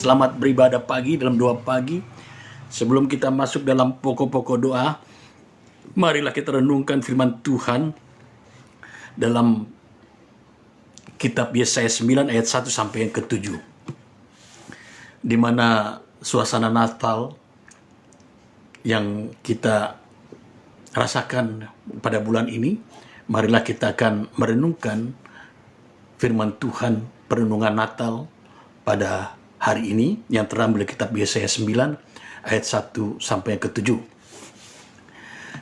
Selamat beribadah pagi dalam doa pagi. Sebelum kita masuk dalam pokok-pokok doa, marilah kita renungkan firman Tuhan dalam kitab Yesaya 9 ayat 1 sampai yang ke-7. Di mana suasana Natal yang kita rasakan pada bulan ini, marilah kita akan merenungkan firman Tuhan perenungan Natal pada hari ini yang terambil dari kitab Yesaya 9 ayat 1 sampai yang ke-7.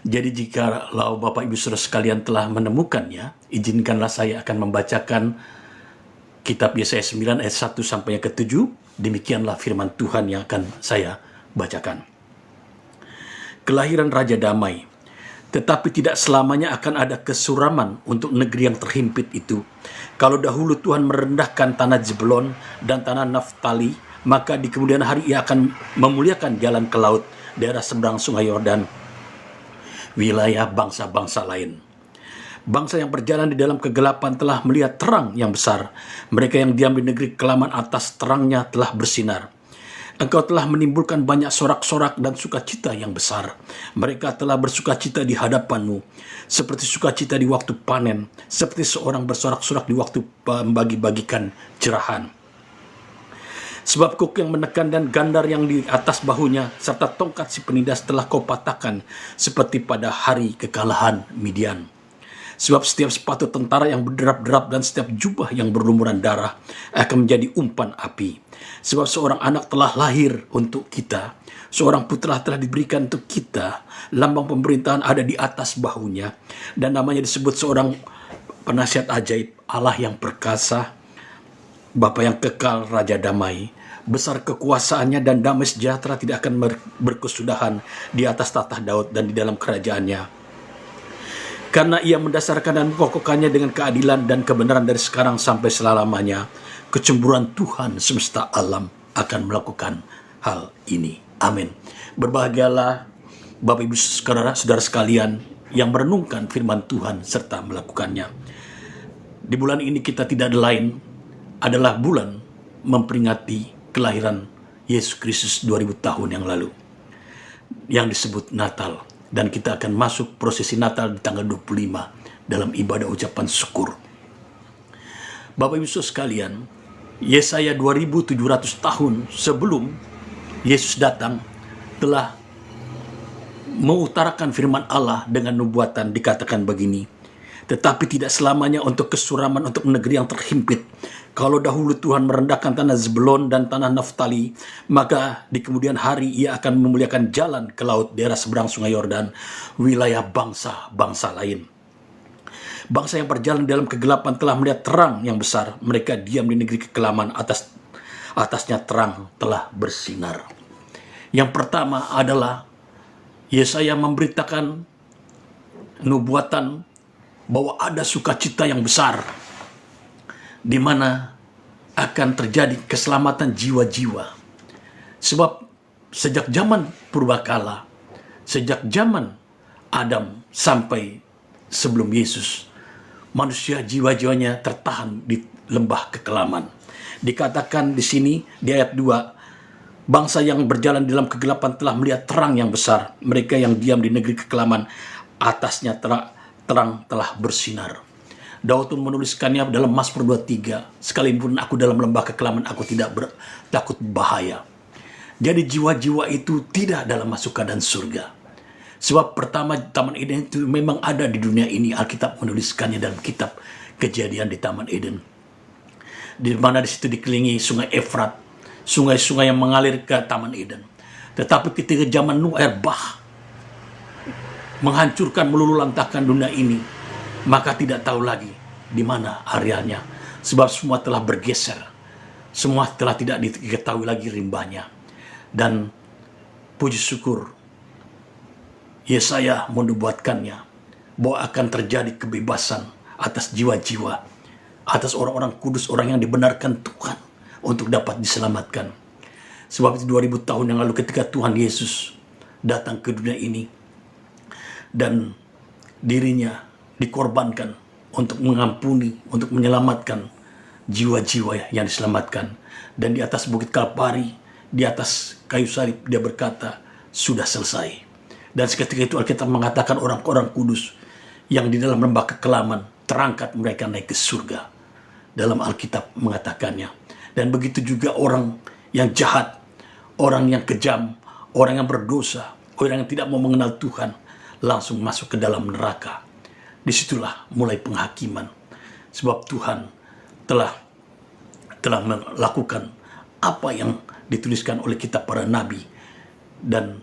Jadi jikalau Bapak Ibu Saudara sekalian telah menemukannya, izinkanlah saya akan membacakan kitab Yesaya 9 ayat 1 sampai yang ke-7. Demikianlah firman Tuhan yang akan saya bacakan. Kelahiran Raja Damai. Tetapi tidak selamanya akan ada kesuraman untuk negeri yang terhimpit itu. Kalau dahulu Tuhan merendahkan tanah Zebulon dan tanah Naftali, maka di kemudian hari Ia akan memuliakan jalan ke laut, daerah seberang sungai Yordan, wilayah bangsa-bangsa lain. Bangsa yang berjalan di dalam kegelapan telah melihat terang yang besar. Mereka yang diam di negeri kelaman atas terangnya telah bersinar. Engkau telah menimbulkan banyak sorak-sorak dan sukacita yang besar. Mereka telah bersukacita di hadapanmu, seperti sukacita di waktu panen, seperti seorang bersorak-sorak di waktu membagi-bagikan cerahan. Sebab kuk yang menekan dan gandar yang di atas bahunya, serta tongkat si penindas telah kau patahkan, seperti pada hari kekalahan Midian. Sebab setiap sepatu tentara yang berderap-derap dan setiap jubah yang berlumuran darah akan menjadi umpan api. Sebab seorang anak telah lahir untuk kita, seorang putra telah diberikan untuk kita, lambang pemerintahan ada di atas bahunya, dan namanya disebut seorang penasihat ajaib, Allah yang perkasa, Bapa yang kekal, Raja Damai. Besar kekuasaannya dan damai sejahtera tidak akan berkesudahan di atas tahta Daud dan di dalam kerajaannya. Karena Ia mendasarkan dan mengkokohkannya dengan keadilan dan kebenaran dari sekarang sampai selama-lamanya. Kecemburuan Tuhan semesta alam akan melakukan hal ini. Amin. Berbahagialah Bapak Ibu Saudara sekalian yang merenungkan firman Tuhan serta melakukannya. Di bulan ini kita tidak lain adalah bulan memperingati kelahiran Yesus Kristus 2000 tahun yang lalu, yang disebut Natal. Dan kita akan masuk prosesi Natal di tanggal 25 dalam ibadah ucapan syukur. Bapak Ibu Saudara sekalian, Yesaya 2700 tahun sebelum Yesus datang telah mengutarakan firman Allah dengan nubuatan, dikatakan begini, tetapi tidak selamanya untuk kesuraman untuk negeri yang terhimpit. Kalau dahulu Tuhan merendahkan tanah Zebulon dan tanah Naftali, maka di kemudian hari Ia akan memuliakan jalan ke laut, daerah seberang sungai Yordan, wilayah bangsa-bangsa lain. Bangsa yang berjalan dalam kegelapan telah melihat terang yang besar. Mereka diam di negeri kekelaman, atasnya terang telah bersinar. Yang pertama adalah Yesaya memberitakan nubuatan bahwa ada sukacita yang besar, di mana akan terjadi keselamatan jiwa-jiwa. Sebab sejak zaman purbakala, sejak zaman Adam sampai sebelum Yesus, manusia jiwa-jiwanya tertahan di lembah kekelaman. Dikatakan di sini di ayat 2, bangsa yang berjalan dalam kegelapan telah melihat terang yang besar. Mereka yang diam di negeri kekelaman, atasnya terang telah bersinar. Daud pun menuliskannya dalam Mazmur 23, sekalipun aku dalam lembah kekelaman, aku tidak takut bahaya. Jadi jiwa-jiwa itu tidak dalam masuk keadaan surga. Sebab pertama Taman Eden itu memang ada di dunia ini. Alkitab menuliskannya dalam kitab Kejadian di Taman Eden, di mana di situ dikelilingi sungai Efrat, sungai-sungai yang mengalir ke Taman Eden. Tetapi ketika zaman Nuh, air bah menghancurkan, meluluhlantahkan dunia ini, maka tidak tahu lagi di mana areanya. Sebab semua telah bergeser, semua telah tidak diketahui lagi rimbanya. Dan puji syukur, Yesaya menubuatkannya bahwa akan terjadi kebebasan atas jiwa-jiwa, atas orang-orang kudus, orang yang dibenarkan Tuhan untuk dapat diselamatkan. Sebab itu 2000 tahun yang lalu ketika Tuhan Yesus datang ke dunia ini dan dirinya dikorbankan untuk mengampuni, untuk menyelamatkan jiwa-jiwa yang diselamatkan. Dan di atas bukit Kalpari, di atas kayu salib, dia berkata, sudah selesai. Dan seketika itu Alkitab mengatakan orang-orang kudus yang di dalam lembah kekelaman, terangkat mereka naik ke surga. Dalam Alkitab mengatakannya. Dan begitu juga orang yang jahat, orang yang kejam, orang yang berdosa, orang yang tidak mau mengenal Tuhan, langsung masuk ke dalam neraka. Disitulah mulai penghakiman. Sebab Tuhan telah melakukan apa yang dituliskan oleh kitab para nabi dan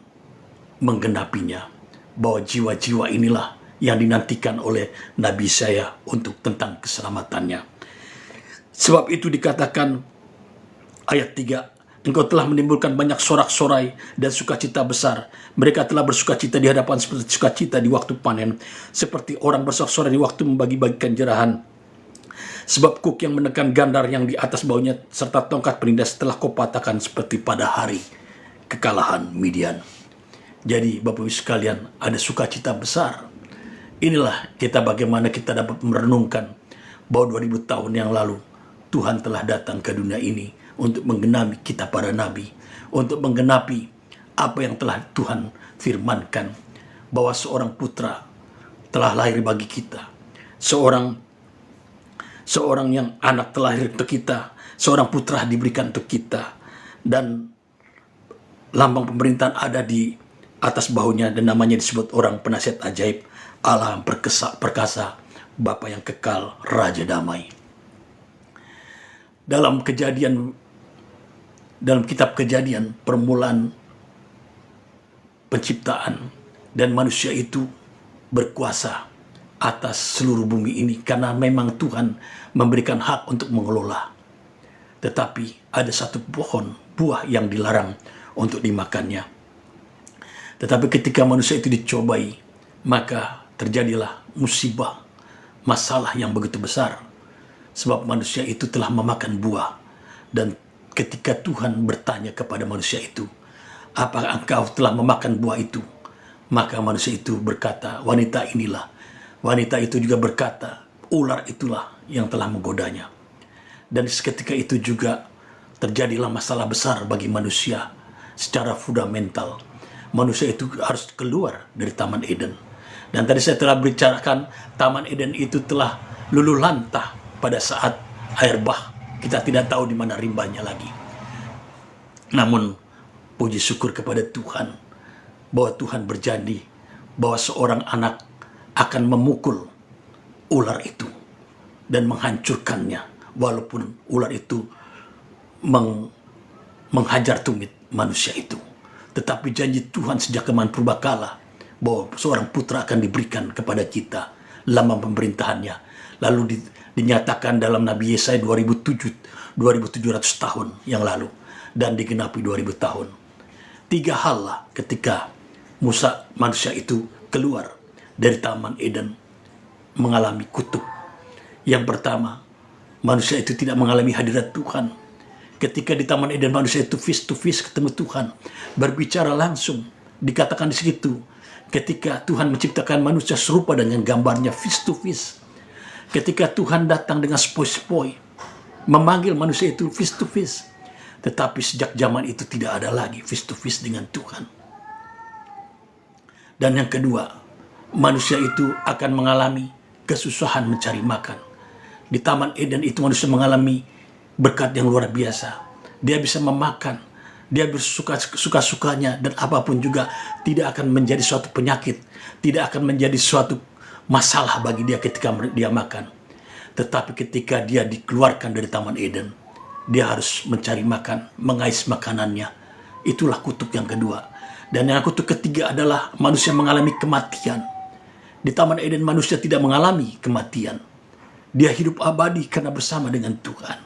menggenapinya, bahwa jiwa-jiwa inilah yang dinantikan oleh Nabi Yesaya untuk tentang keselamatannya. Sebab itu dikatakan ayat 3, engkau telah menimbulkan banyak sorak-sorai dan sukacita besar. Mereka telah bersukacita di hadapan seperti sukacita di waktu panen, seperti orang bersorak-sorai di waktu membagi-bagikan jerahan. Sebab kuk yang menekan gandar yang di atas baunya serta tongkat penindas telah kau patahkan seperti pada hari kekalahan Midian. Jadi Bapak Ibu sekalian, ada sukacita besar. Inilah kita bagaimana kita dapat merenungkan bahwa 2000 tahun yang lalu Tuhan telah datang ke dunia ini untuk menggenapi kita para nabi, untuk menggenapi apa yang telah Tuhan firmankan, bahwa seorang putra telah lahir bagi kita, seorang yang anak telah lahir untuk kita, seorang putra diberikan untuk kita, dan lambang pemerintahan ada di atas bahunya, dan namanya disebut orang penasihat ajaib, Allah yang perkasa, Bapa yang kekal, Raja damai. Dalam kitab Kejadian, permulaan penciptaan, dan manusia itu berkuasa atas seluruh bumi ini karena memang Tuhan memberikan hak untuk mengelola. Tetapi ada satu buah yang dilarang untuk dimakannya. Tetapi ketika manusia itu dicobai, maka terjadilah musibah, masalah yang begitu besar. Sebab manusia itu telah memakan buah. Dan ketika Tuhan bertanya kepada manusia itu, apakah engkau telah memakan buah itu? Maka manusia itu berkata, wanita inilah. Wanita itu juga berkata, ular itulah yang telah menggodanya. Dan seketika itu juga terjadilah masalah besar bagi manusia secara fundamental. Manusia itu harus keluar dari Taman Eden. Dan tadi saya telah bicarakan, Taman Eden itu telah luluh lantah pada saat air bah. Kita tidak tahu di mana rimbanya lagi. Namun, puji syukur kepada Tuhan, bahwa Tuhan berjanji bahwa seorang anak akan memukul ular itu dan menghancurkannya, walaupun ular itu menghajar tumit manusia itu. Tetapi janji Tuhan sejak zaman purbakala bahwa seorang putra akan diberikan kepada kita, lambang pemerintahannya. Lalu dinyatakan dalam Nabi Yesaya 2700 tahun yang lalu, dan digenapi 2000 tahun. 3 hal lah ketika manusia itu keluar dari Taman Eden mengalami kutuk. Yang pertama, manusia itu tidak mengalami hadirat Tuhan. Ketika di Taman Eden manusia itu face to face ketemu Tuhan, berbicara langsung. Dikatakan di situ, ketika Tuhan menciptakan manusia serupa dengan gambarnya face to face. Ketika Tuhan datang dengan sepoi-sepoi, memanggil manusia itu face to face. Tetapi sejak zaman itu tidak ada lagi face to face dengan Tuhan. Dan yang kedua, manusia itu akan mengalami kesusahan mencari makan. Di Taman Eden itu manusia mengalami berkat yang luar biasa. Dia bisa memakan, dia bersuka-sukanya, dan apapun juga tidak akan menjadi suatu penyakit, tidak akan menjadi suatu masalah bagi dia ketika dia makan. Tetapi ketika dia dikeluarkan dari Taman Eden, dia harus mencari makan, mengais makanannya. Itulah kutuk yang kedua. Dan yang kutuk ketiga adalah manusia mengalami kematian. Di Taman Eden manusia tidak mengalami kematian. Dia hidup abadi karena bersama dengan Tuhan.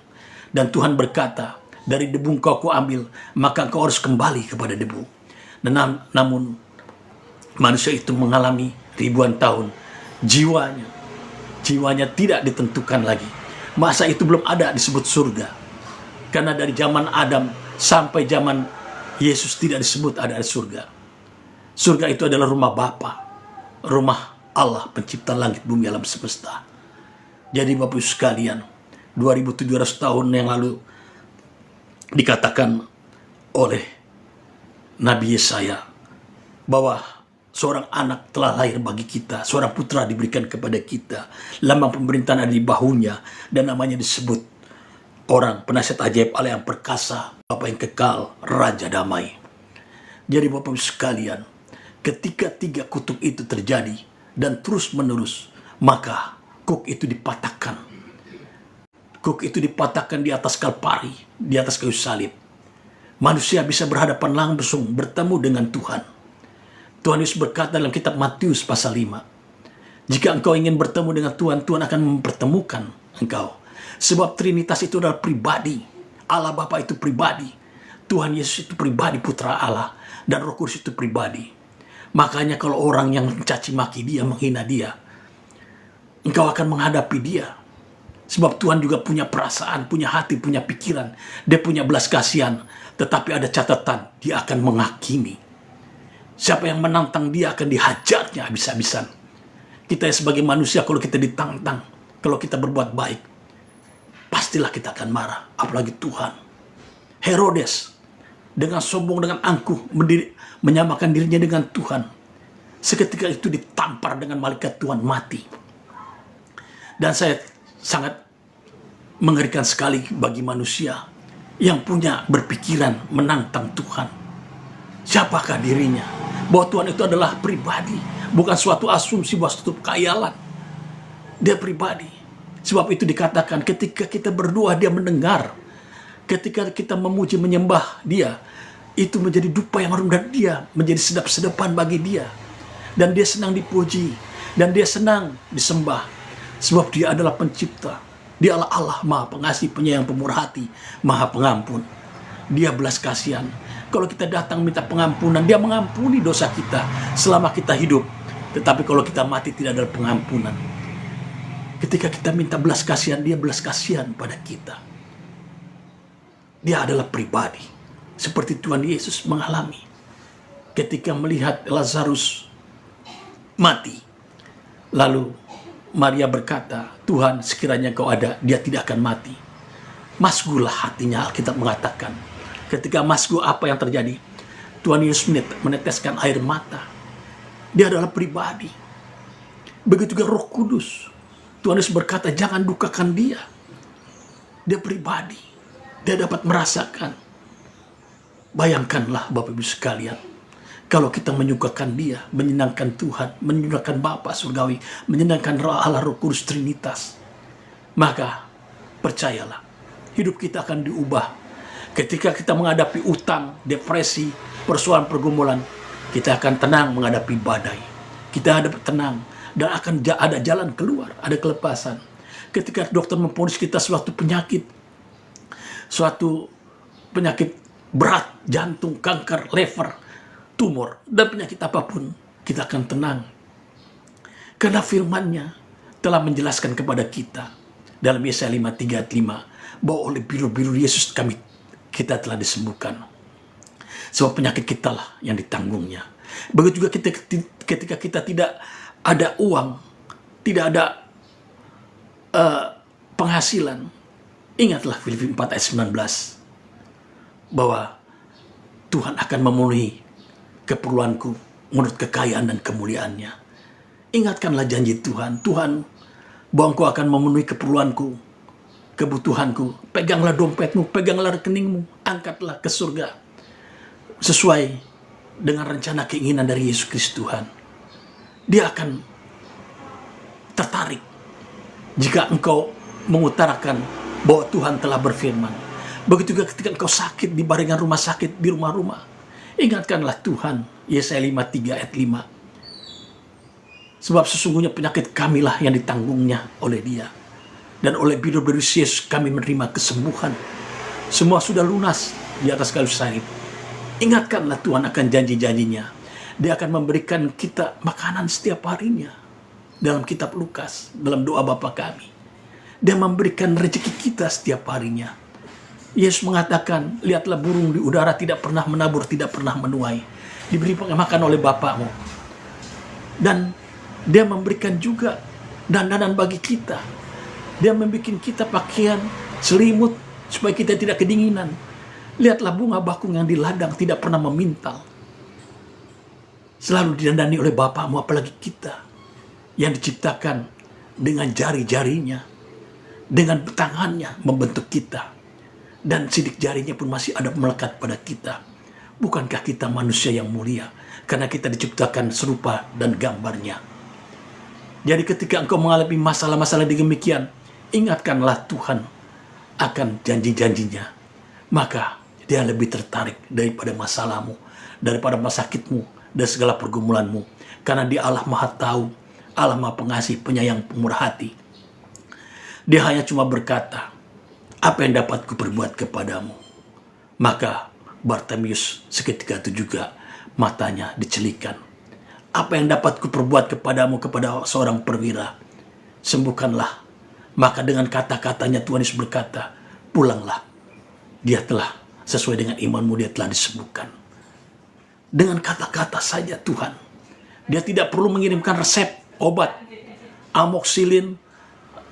Dan Tuhan berkata, dari debu engkau ambil, maka engkau harus kembali kepada debu. Dan namun manusia itu mengalami ribuan tahun. Jiwanya tidak ditentukan lagi. Masa itu belum ada disebut surga. Karena dari zaman Adam sampai zaman Yesus tidak disebut ada surga. Surga itu adalah rumah Bapa, rumah Allah pencipta langit bumi alam semesta. Jadi Bapak Ibu sekalian, 2700 tahun yang lalu dikatakan oleh Nabi Yesaya bahwa seorang anak telah lahir bagi kita, seorang putra diberikan kepada kita, lambang pemerintahan ada di bahunya, dan namanya disebut orang penasihat ajaib, Allah yang perkasa, Bapa yang kekal, Raja damai. Jadi Bapak Ibu sekalian, ketika 3 kutub itu terjadi dan terus menerus, maka kuk itu dipatahkan. Kuk itu dipatahkan di atas Kalpari, di atas kayu salib. Manusia bisa berhadapan langsung, bertemu dengan Tuhan. Tuhan Yesus berkata dalam kitab Matius pasal 5, jika engkau ingin bertemu dengan Tuhan, Tuhan akan mempertemukan engkau. Sebab Trinitas itu adalah pribadi. Allah Bapa itu pribadi. Tuhan Yesus itu pribadi, Putra Allah. Dan Roh Kudus itu pribadi. Makanya kalau orang yang mencaci maki dia, menghina dia, engkau akan menghadapi dia. Sebab Tuhan juga punya perasaan, punya hati, punya pikiran. Dia punya belas kasihan. Tetapi ada catatan, dia akan menghakimi. Siapa yang menantang dia akan dihajarnya habis-habisan. Kita sebagai manusia, kalau kita ditantang, kalau kita berbuat baik, pastilah kita akan marah. Apalagi Tuhan. Herodes, dengan sombong, dengan angkuh, menyamakan dirinya dengan Tuhan. Seketika itu ditampar dengan malaikat Tuhan, mati. Dan saya sangat mengerikan sekali bagi manusia yang punya berpikiran menantang Tuhan. Siapakah dirinya? Bahwa Tuhan itu adalah pribadi, bukan suatu asumsi, bahwa suatu khayalan. Dia pribadi. Sebab itu dikatakan ketika kita berdoa dia mendengar. Ketika kita memuji menyembah dia, itu menjadi dupa yang harum dari dia, menjadi sedap-sedapan bagi dia. Dan dia senang dipuji, dan dia senang disembah. Sebab dia adalah pencipta. Dia adalah Allah Maha Pengasih, Penyayang, Pemurah hati, Maha Pengampun. Dia belas kasihan. Kalau kita datang minta pengampunan, dia mengampuni dosa kita selama kita hidup. Tetapi kalau kita mati tidak ada pengampunan. Ketika kita minta belas kasihan, dia belas kasihan pada kita. Dia adalah pribadi. Seperti Tuhan Yesus mengalami. Ketika melihat Lazarus mati. Lalu Maria berkata, Tuhan sekiranya Engkau ada, dia tidak akan mati. Masgulah hatinya, Alkitab mengatakan. Ketika masgu, apa yang terjadi? Tuhan Yesus meneteskan air mata. Dia adalah pribadi. Begitu juga Roh Kudus. Tuhan Yesus berkata, jangan dukakan dia. Dia pribadi. Dia dapat merasakan. Bayangkanlah Bapak Ibu sekalian. Kalau kita menyukakan dia, menyenangkan Tuhan, menyenangkan Bapa Surgawi, menyenangkan Allah Roh Kudus Trinitas. Maka, percayalah, hidup kita akan diubah. Ketika kita menghadapi utang, depresi, persoalan pergumulan, kita akan tenang menghadapi badai. Kita ada tenang dan akan ada jalan keluar, ada kelepasan. Ketika dokter memvonis kita suatu penyakit berat, jantung, kanker, liver, tumor, dan penyakit apapun, kita akan tenang. Karena firman-Nya telah menjelaskan kepada kita dalam Yesaya 53:5 bahwa oleh biru-biru Yesus kita telah disembuhkan. Sebab penyakit kita lah yang ditanggungnya. Begitu juga ketika kita tidak ada uang, tidak ada penghasilan. Ingatlah Filipi 4 ayat 19. Bahwa Tuhan akan memenuhi keperluanku menurut kekayaan dan kemuliaannya. Ingatkanlah janji Tuhan. Tuhan, bahwa Engkau akan memenuhi keperluanku, kebutuhanku. Peganglah dompetmu, peganglah rekeningmu, angkatlah ke surga sesuai dengan rencana keinginan dari Yesus Kristus Tuhan. Dia akan tertarik jika engkau mengutarakan bahwa Tuhan telah berfirman. Begitu juga ketika engkau sakit di baringan rumah sakit, di rumah-rumah, ingatkanlah Tuhan. Yesaya 53 ayat 5. Sebab sesungguhnya penyakit kamilah yang ditanggungnya oleh dia. Dan oleh biru-biru Yesus kami menerima kesembuhan. Semua sudah lunas di atas kayu salib. Ingatkanlah Tuhan akan janji-janjinya. Dia akan memberikan kita makanan setiap harinya. Dalam kitab Lukas, dalam doa Bapa kami. Dia memberikan rezeki kita setiap harinya. Yesus mengatakan, lihatlah burung di udara tidak pernah menabur, tidak pernah menuai. Diberi makan oleh Bapamu. Dan dia memberikan juga dandanan bagi kita. Dia membuat kita pakaian selimut supaya kita tidak kedinginan. Lihatlah bunga bakung yang di ladang tidak pernah memintal. Selalu didandani oleh Bapamu, apalagi kita yang diciptakan dengan jari-jarinya, dengan tangannya membentuk kita. Dan sidik jarinya pun masih ada melekat pada kita. Bukankah kita manusia yang mulia? Karena kita diciptakan serupa dan gambarnya. Jadi ketika engkau mengalami masalah-masalah demikian, ingatkanlah Tuhan akan janji-janjinya. Maka dia lebih tertarik daripada masalahmu, daripada masalah sakitmu, dan segala pergumulanmu. Karena dia Allah Maha Tahu, Allah Maha Pengasih, penyayang, pemurah hati. Dia hanya cuma berkata, apa yang dapat kuperbuat kepadamu? Maka Bartimius seketika itu juga matanya dicelikan. Apa yang dapat kuperbuat kepadamu, kepada seorang perwira? Sembuhkanlah. Maka dengan kata-katanya Tuhan Yesus berkata, pulanglah. Dia telah sesuai dengan imanmu, dia telah disembuhkan. Dengan kata-kata saja Tuhan. Dia tidak perlu mengirimkan resep obat, amoxicillin,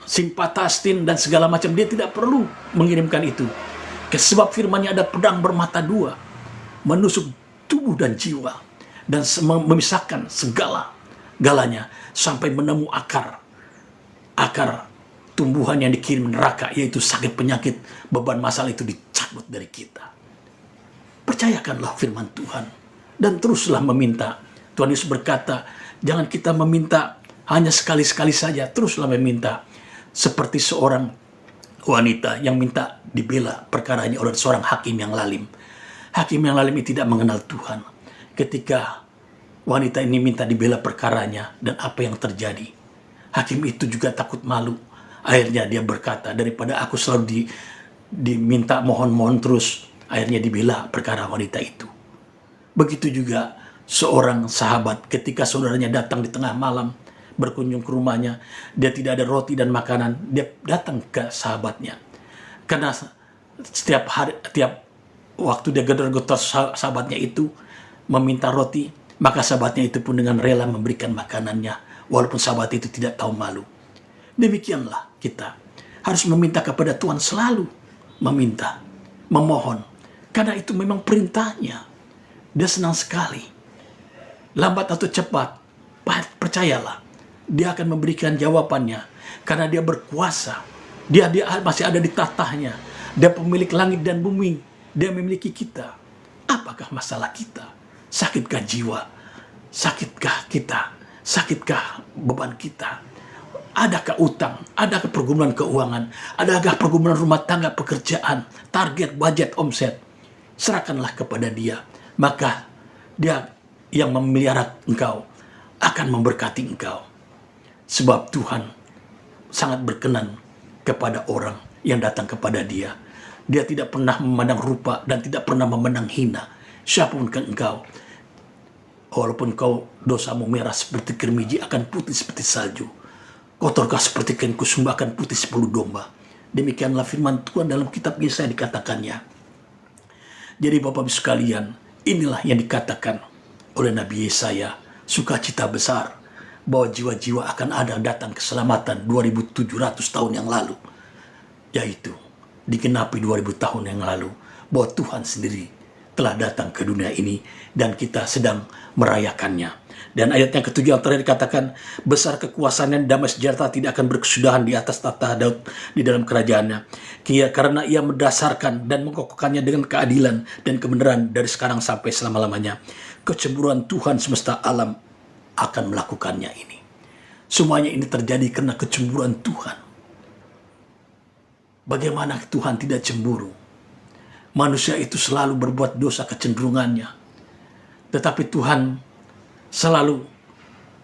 simpatastin, dan segala macam. Dia tidak perlu mengirimkan itu. Sebab firman-Nya ada pedang bermata dua, menusuk tubuh dan jiwa, dan memisahkan segala-galanya, sampai menemu akar tumbuhan yang dikirim neraka, yaitu sakit, penyakit, beban masalah itu dicabut dari kita. Percayakanlah firman Tuhan, dan teruslah meminta. Tuhan Yesus berkata, jangan kita meminta hanya sekali-sekali saja, teruslah meminta. Seperti seorang wanita yang minta dibela perkaranya oleh seorang hakim yang lalim. Hakim yang lalim itu tidak mengenal Tuhan. Ketika wanita ini minta dibela perkaranya, dan apa yang terjadi? Hakim itu juga takut malu. Akhirnya dia berkata, daripada aku selalu diminta mohon-mohon terus, akhirnya dibela perkara wanita itu. Begitu juga seorang sahabat, ketika saudaranya datang di tengah malam, berkunjung ke rumahnya, dia tidak ada roti dan makanan, dia datang ke sahabatnya. Karena setiap waktu dia gedor-gedor sahabatnya itu meminta roti, maka sahabatnya itu pun dengan rela memberikan makanannya, walaupun sahabat itu tidak tahu malu. Demikianlah kita harus meminta kepada Tuhan, selalu meminta, memohon, karena itu memang perintahnya. Dia senang sekali. Lambat atau cepat, percayalah, dia akan memberikan jawabannya, karena dia berkuasa. Dia masih ada di tatahnya. Dia pemilik langit dan bumi. Dia memiliki kita. Apakah masalah kita? Sakitkah jiwa? Sakitkah kita? Sakitkah beban kita? Adakah utang? Adakah pergumulan keuangan? Adakah pergumulan rumah tangga, pekerjaan, target, budget, omset? Serahkanlah kepada dia. Maka dia yang memelihara engkau akan memberkati engkau. Sebab Tuhan sangat berkenan kepada orang yang datang kepada dia. Dia tidak pernah memandang rupa dan tidak pernah memandang hina siapapun ke engkau. Walaupun kau dosamu merah seperti kermiji, akan putih seperti salju. Kotorkah seperti kain kusumba, akan putih sepuluh domba. Demikianlah firman Tuhan dalam kitab Yesaya dikatakannya. Jadi Bapak-Ibu sekalian, inilah yang dikatakan oleh Nabi Yesaya, sukacita besar, bahwa jiwa-jiwa akan ada datang keselamatan 2700 tahun yang lalu. Yaitu digenapi 2000 tahun yang lalu, bahwa Tuhan sendiri telah datang ke dunia ini dan kita sedang merayakannya. Dan ayat yang ketujuh yang terakhir dikatakan, besar kekuasaan dan damai sejahtera tidak akan berkesudahan di atas tahta Daud di dalam kerajaannya. Karena ia mendasarkan dan mengokohkannya dengan keadilan dan kebenaran dari sekarang sampai selama-lamanya. Kecemburuan Tuhan semesta alam akan melakukannya ini. Semuanya ini terjadi karena kecemburuan Tuhan. Bagaimana Tuhan tidak cemburu? Manusia itu selalu berbuat dosa kecenderungannya. Tetapi Tuhan selalu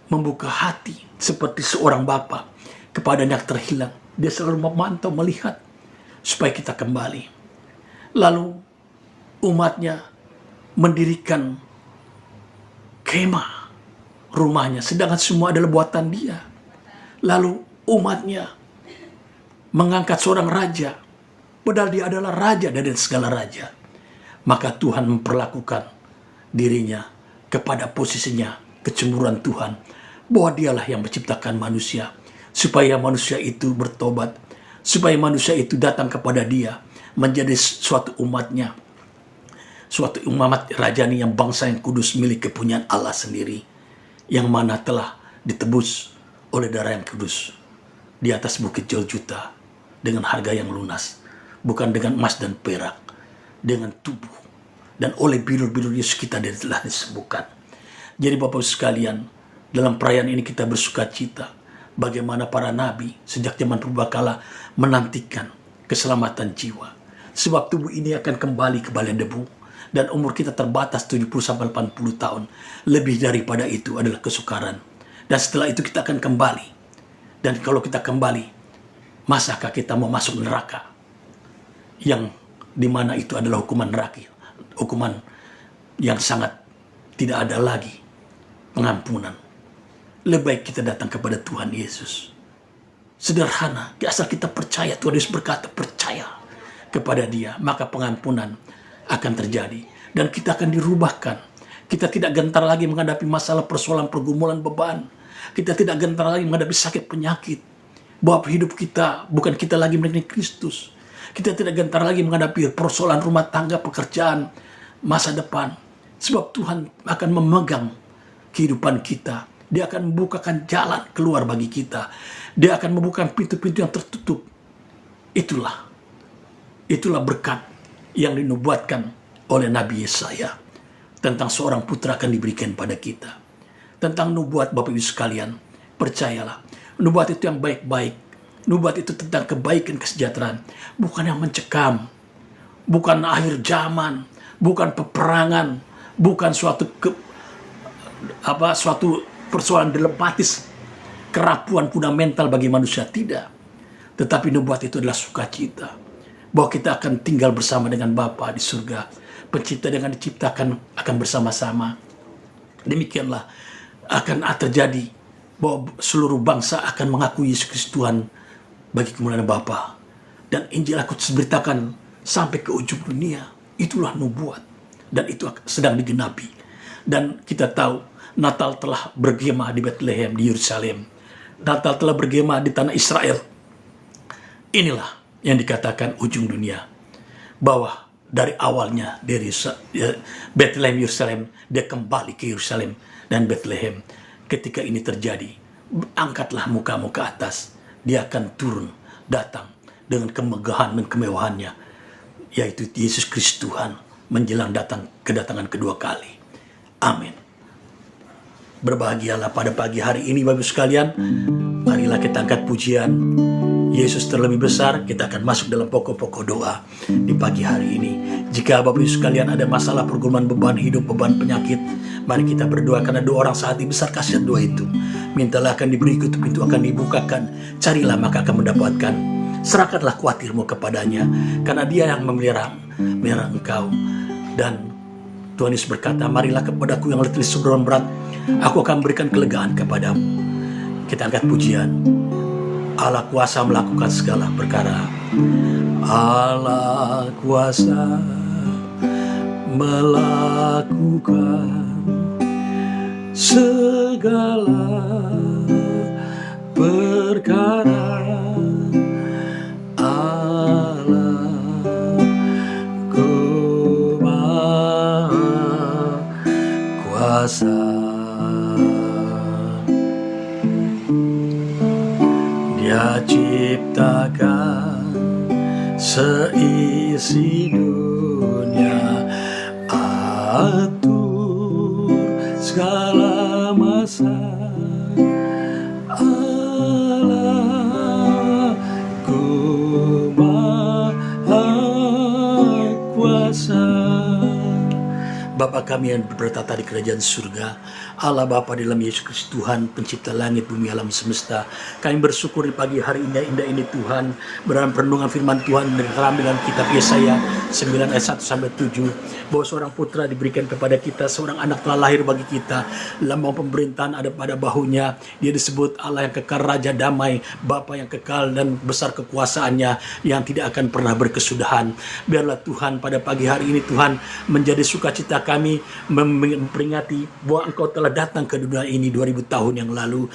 membuka hati seperti seorang bapa kepada anak terhilang. Dia selalu memantau, melihat supaya kita kembali. Lalu umatnya mendirikan kemah rumahnya, sedangkan semua adalah buatan dia. Lalu umatnya mengangkat seorang raja, padahal dia adalah raja dari segala raja. Maka Tuhan memperlakukan dirinya kepada posisinya, kecemburuan Tuhan, bahwa dialah yang menciptakan manusia, supaya manusia itu bertobat, supaya manusia itu datang kepada Dia, menjadi suatu umatnya, suatu umat rajani yang bangsa yang kudus milik kepunyaan Allah sendiri, yang mana telah ditebus oleh darah yang kudus di atas bukit Golgota dengan harga yang lunas, bukan dengan emas dan perak, dengan tubuh dan oleh bilur-bilur Yesus kita telah disembuhkan. Jadi Bapak Ibu sekalian, dalam perayaan ini kita bersuka cita bagaimana para nabi sejak zaman purbakala menantikan keselamatan jiwa. Sebab tubuh ini akan kembali ke balai debu dan umur kita terbatas 70-80 tahun. Lebih daripada itu adalah kesukaran. Dan setelah itu kita akan kembali. Dan kalau kita kembali, masakah kita mau masuk neraka? Yang dimana itu adalah hukuman neraka. Hukuman yang sangat tidak ada lagi pengampunan. Lebih baik kita datang kepada Tuhan Yesus. Sederhana, asal kita percaya. Tuhan Yesus berkata, percaya kepada Dia, maka pengampunan akan terjadi. Dan kita akan dirubahkan. Kita tidak gentar lagi menghadapi masalah, persoalan, pergumulan, beban. Kita tidak gentar lagi menghadapi sakit penyakit. Bahwa hidup kita, bukan kita lagi mengenai Kristus. Kita tidak gentar lagi menghadapi persoalan rumah tangga, pekerjaan, masa depan. Sebab Tuhan akan memegang kehidupan kita. Dia akan membukakan jalan keluar bagi kita. Dia akan membuka pintu-pintu yang tertutup. Itulah berkat yang dinubuatkan oleh Nabi Yesaya. Tentang seorang putra akan diberikan pada kita. Tentang nubuat Bapak Ibu sekalian, percayalah. Nubuat itu yang baik-baik. Nubuat itu tentang kebaikan, kesejahteraan. Bukan yang mencekam. Bukan akhir zaman. Bukan peperangan. Bukan suatu persoalan dilematis, kerapuan fundamental bagi manusia, tidak. Tetapi nubuat itu adalah sukacita, bahwa kita akan tinggal bersama dengan Bapa di surga. Pencipta dengan diciptakan akan bersama-sama. Demikianlah akan terjadi, bahwa seluruh bangsa akan mengakui Yesus Kristus Tuhan bagi kemuliaan Bapa. Dan Injil aku beritakan sampai ke ujung dunia. Itulah nubuat, dan itu sedang digenapi. Dan kita tahu Natal telah bergema di Bethlehem, di Yerusalem. Natal telah bergema di tanah Israel. Inilah yang dikatakan ujung dunia. Bahwa dari awalnya dari Bethlehem, Yerusalem, dia kembali ke Yerusalem dan Bethlehem. Ketika ini terjadi, angkatlah mukamu ke atas. Dia akan turun, datang dengan kemegahan dan kemewahannya, yaitu Yesus Kristus Tuhan menjelang kedatangan kedua kali. Amin. Berbahagialah pada pagi hari ini Bapak Ibu sekalian. Marilah kita angkat pujian. Yesus terlebih besar. Kita akan masuk dalam pokok-pokok doa di pagi hari ini. Jika Bapak Ibu sekalian ada masalah, pergumulan, beban hidup, beban penyakit, mari kita berdoa, karena doa orang sehati besar kasih doa itu. Mintalah akan diberi, pintu akan dibukakan. Carilah maka akan mendapatkan. Serahkanlah khawatirmu kepadanya, karena Dia yang memelihara engkau. Dan Tuhan Yesus berkata, marilah kepadaku yang letih lesu dan berat, aku akan berikan kelegaan kepadamu. Kita angkat pujian. Allah kuasa melakukan segala perkara. Allah kuasa melakukan segala perkara. Dia ciptakan seisi dunia, atur segala masa. Allahku Maha Kuasa. Bapa kami yang bertata di kerajaan surga, Allah Bapa di dalam Yesus Kristus Tuhan, pencipta langit, bumi, alam semesta. Kami bersyukur di pagi hari indah-indah ini Tuhan, dalam perlindungan firman Tuhan dari keramaian kitab Yesaya 9 ayat 1-7, bahwa seorang putra diberikan kepada kita, seorang anak telah lahir bagi kita, lambang pemerintahan ada pada bahunya. Dia disebut Allah yang kekal, Raja damai, Bapa yang kekal dan besar kekuasaannya yang tidak akan pernah berkesudahan. Biarlah Tuhan pada pagi hari ini Tuhan menjadi sukacita kami memperingati bahwa Engkau telah datang ke dunia ini 2000 tahun yang lalu,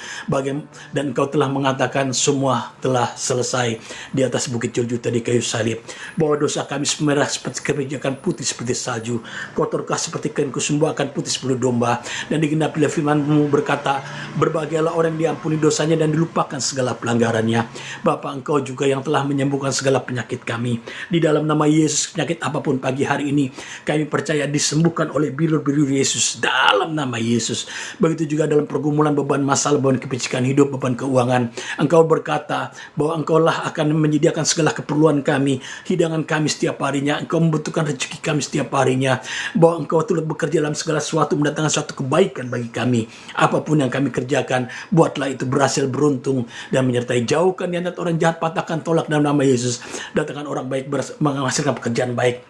dan Engkau telah mengatakan semua telah selesai di atas bukit Golgota di kayu salib, bahwa dosa kami merah seperti kebijakan putih seperti salju, kotorkah seperti kain kusumba akan putih seperti domba. Dan digenapilah firman-Mu berkata, berbahagialah orang yang diampuni dosanya dan dilupakan segala pelanggarannya. Bapa, Engkau juga yang telah menyembuhkan segala penyakit kami. Di dalam nama Yesus, penyakit apapun pagi hari ini kami percaya disembuhkan oleh bilur-bilur Yesus dalam nama Yesus. Begitu juga dalam pergumulan, beban masalah, beban kepicikan hidup, beban keuangan, Engkau berkata bahwa Engkaulah akan menyediakan segala keperluan kami, hidangan kami setiap harinya. Engkau membutuhkan rezeki kami setiap harinya, bahwa Engkau turut bekerja dalam segala sesuatu, mendatangkan suatu kebaikan bagi kami. Apapun yang kami kerjakan, buatlah itu berhasil, beruntung, dan menyertai. Jauhkan niat orang jahat, patahkan, tolak dalam nama Yesus. Datangkan orang baik menghasilkan pekerjaan baik.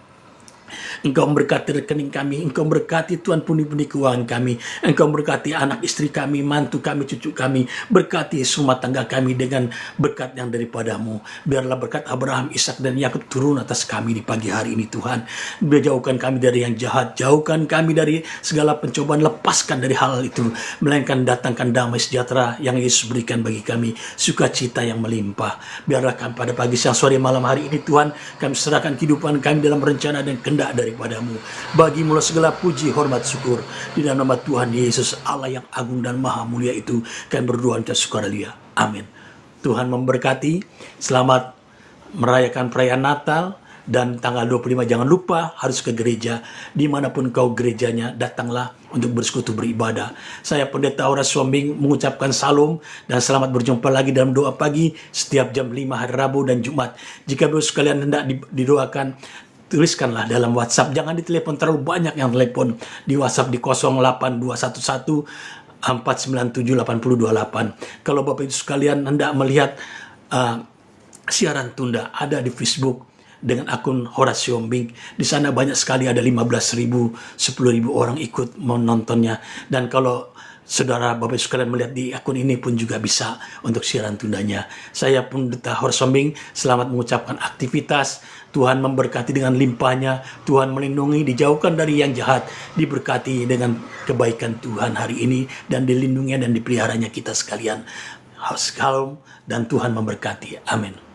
Engkau memberkati rekening kami, Engkau memberkati Tuhan pundi-pundi keuangan kami, Engkau memberkati anak istri kami, mantu kami, cucu kami, berkati rumah tangga kami dengan berkat yang daripada-Mu. Biarlah berkat Abraham, Ishak dan Yakub turun atas kami di pagi hari ini Tuhan. Jauhkan kami dari yang jahat, jauhkan kami dari segala pencobaan, lepaskan dari hal itu, melainkan datangkan damai sejahtera yang Yesus berikan bagi kami, sukacita yang melimpah. Biarlah kami pada pagi, siang, sore, malam hari ini Tuhan, kami serahkan kehidupan kami dalam rencana dan kehendak daripada-Mu. Bagimu segala puji, hormat, syukur. Di dalam nama Tuhan Yesus, Allah yang agung dan maha mulia itu, kami berdoa dan sukaria. Amin. Tuhan memberkati. Selamat merayakan perayaan Natal. Dan tanggal 25 jangan lupa harus ke gereja. Dimanapun kau gerejanya, datanglah untuk bersekutu beribadah. Saya Pendeta Horas Siombing mengucapkan salam dan selamat berjumpa lagi dalam doa pagi setiap jam 5 hari Rabu dan Jumat. Jika Bapak sekalian hendak didoakan, tuliskanlah dalam WhatsApp. Jangan ditelepon, terlalu banyak yang telepon di WhatsApp di 08211 4978028. Kalau Bapak Ibu sekalian hendak melihat siaran tunda, ada di Facebook dengan akun Horas Siombing. Di sana banyak sekali, ada 15.000, 10.000 orang ikut menontonnya. Dan kalau saudara Bapak Ibu sekalian melihat di akun ini pun juga bisa untuk siaran tundanya. Saya Pendeta Horas Siombing selamat mengucapkan aktivitas. Tuhan memberkati dengan limpahnya, Tuhan melindungi, dijauhkan dari yang jahat, diberkati dengan kebaikan Tuhan hari ini, dan dilindungi dan dipeliharanya kita sekalian. Shalom, dan Tuhan memberkati. Amin.